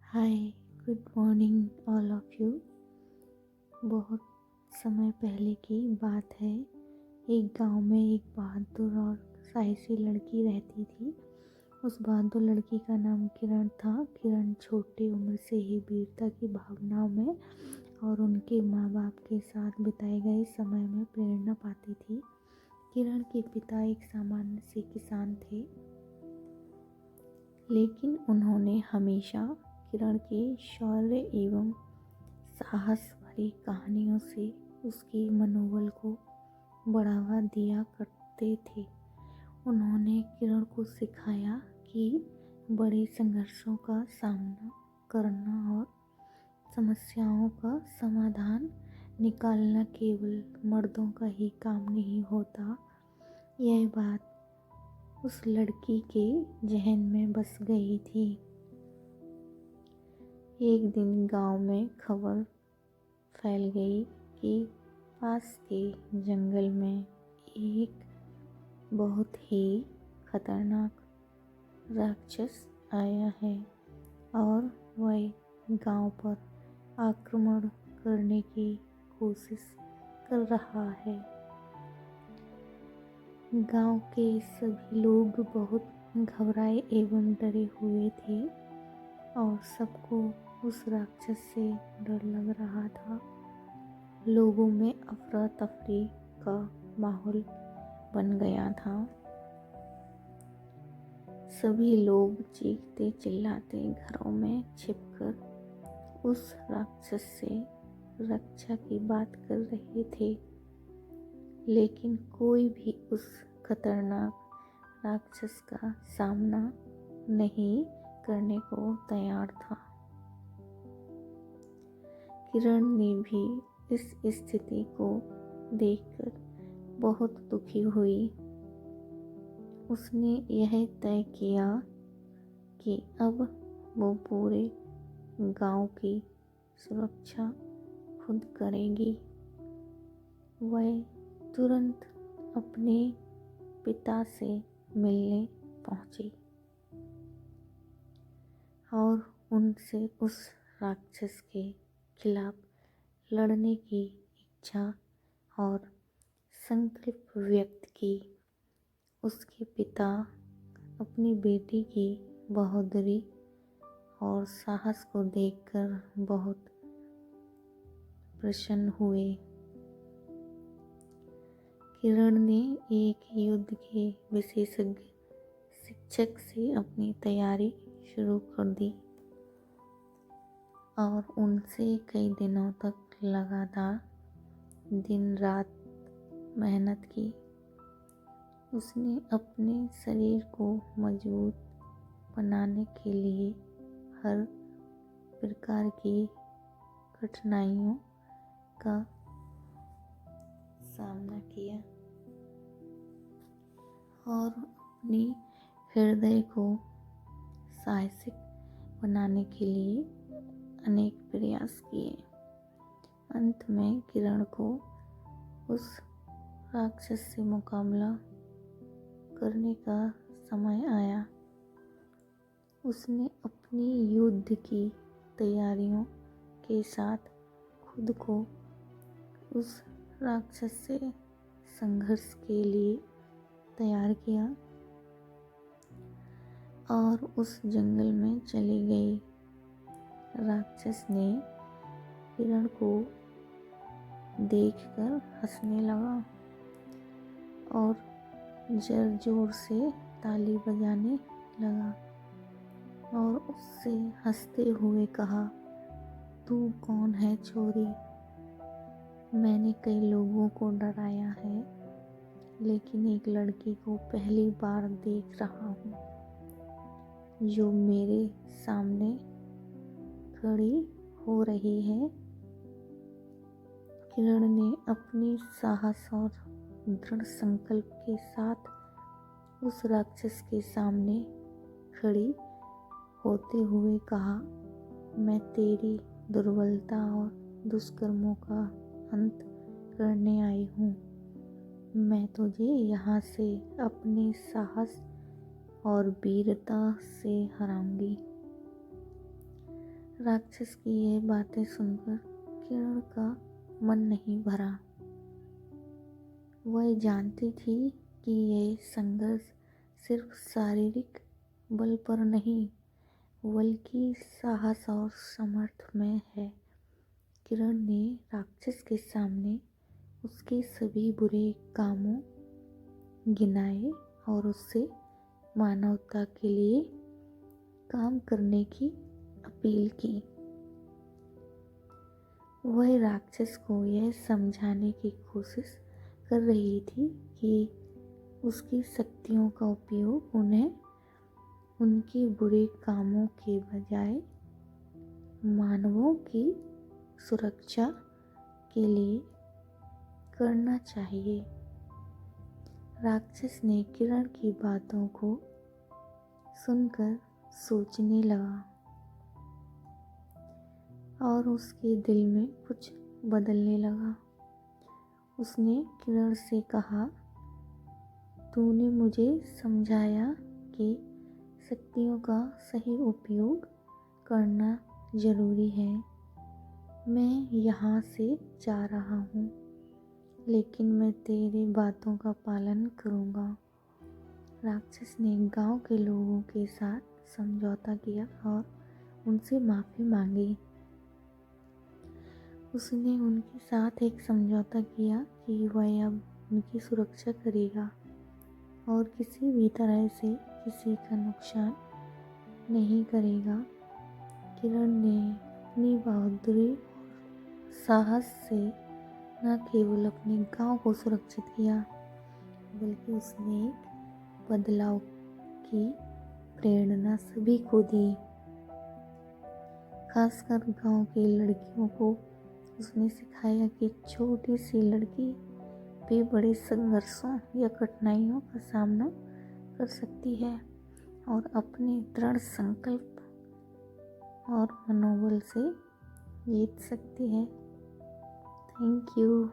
Hi, good morning all of you. बहुत समय पहले की बात है। एक गांव में एक बहादुर और साहसी लड़की रहती थी। उस बहादुर लड़की का नाम किरण था। किरण छोटी उम्र से ही वीरता की भावनाओं में और उनके माँ बाप के साथ बिताए गए समय में प्रेरणा पाती थी। किरण के पिता एक सामान्य से किसान थे, लेकिन उन्होंने हमेशा किरण के शौर्य एवं साहस भरी कहानियों से उसकी मनोबल को बढ़ावा दिया करते थे। उन्होंने किरण को सिखाया कि बड़े संघर्षों का सामना करना और समस्याओं का समाधान निकालना केवल मर्दों का ही काम नहीं होता। यह बात उस लड़की के जहन में बस गई थी। एक दिन गांव में खबर फैल गई कि पास के जंगल में एक बहुत ही खतरनाक राक्षस आया है और वह गांव पर आक्रमण करने की कोशिश कर रहा है। गांव के सभी लोग बहुत घबराए एवं डरे हुए थे और सबको उस राक्षस से डर लग रहा था। लोगों में अफरा तफरी का माहौल बन गया था। सभी लोग चीखते चिल्लाते घरों में छिपकर उस राक्षस से रक्षा की बात कर रहे थे, लेकिन कोई भी उस खतरनाक राक्षस का सामना नहीं करने को तैयार था। किरण ने भी इस स्थिति को देखकर बहुत दुखी हुई। उसने यह तय किया कि अब वो पूरे गांव की सुरक्षा खुद करेगी। वह तुरंत अपने पिता से मिलने पहुंची और उनसे उस राक्षस के खिलाफ लड़ने की इच्छा और संकल्प व्यक्त की। उसके पिता अपनी बेटी की बहादुरी और साहस को देखकर बहुत प्रसन्न हुए। किरण ने एक युद्ध के विशेषज्ञ शिक्षक से अपनी तैयारी शुरू कर दी और उनसे कई दिनों तक लगातार दिन रात मेहनत की। उसने अपने शरीर को मजबूत बनाने के लिए हर प्रकार की कठिनाइयों का सामना किया और अपनी हृदय को साहसिक बनाने के लिए अनेक प्रयास किए। अंत में किरण को उस राक्षस से मुकाबला करने का समय आया। उसने अपनी युद्ध की तैयारियों के साथ खुद को उस राक्षस से संघर्ष के लिए तैयार किया और उस जंगल में चली गई। राक्षस ने किरण को देखकर हंसने लगा और जोर जोर से ताली बजाने लगा और उससे हंसते हुए कहा, तू कौन है छोरी? मैंने कई लोगों को डराया है, लेकिन एक लड़की को पहली बार देख रहा हूँ जो मेरे सामने खड़ी हो रही है। किरण ने अपनी साहस और दृढ़ संकल्प के साथ उस राक्षस के सामने खड़ी होते हुए कहा, मैं तेरी दुर्बलता और दुष्कर्मों का अंत करने आई हूँ। मैं तुझे यहाँ से अपने साहस और वीरता से हराऊंगी। राक्षस की यह बातें सुनकर किरण का मन नहीं भरा। वह जानती थी कि यह संघर्ष सिर्फ शारीरिक बल पर नहीं बल्कि साहस और सामर्थ्य में है। किरण ने राक्षस के सामने उसके सभी बुरे कामों गिनाए और उससे मानवता के लिए काम करने की अपील की। वह राक्षस को यह समझाने की कोशिश कर रही थी कि उसकी शक्तियों का उपयोग उन्हें उनके बुरे कामों के बजाय मानवों की सुरक्षा के लिए करना चाहिए। राक्षस ने किरण की बातों को सुनकर सोचने लगा और उसके दिल में कुछ बदलने लगा। उसने किरण से कहा, तूने मुझे समझाया कि शक्तियों का सही उपयोग करना जरूरी है। मैं यहाँ से जा रहा हूँ, लेकिन मैं तेरी बातों का पालन करूँगा। राक्षस ने गांव के लोगों के साथ समझौता किया और उनसे माफ़ी मांगी। उसने उनके साथ एक समझौता किया कि वह अब उनकी सुरक्षा करेगा और किसी भी तरह से किसी का नुकसान नहीं करेगा। किरण ने अपनी बहादुरी और साहस से न केवल अपने गांव को सुरक्षित किया बल्कि उसने एक बदलाव की प्रेरणा सभी को दी। खासकर गांव की लड़कियों को उसने सिखाया कि छोटी सी लड़की भी बड़े संघर्षों या कठिनाइयों का सामना कर सकती है और अपने दृढ़ संकल्प और मनोबल से जीत सकती है। Thank you.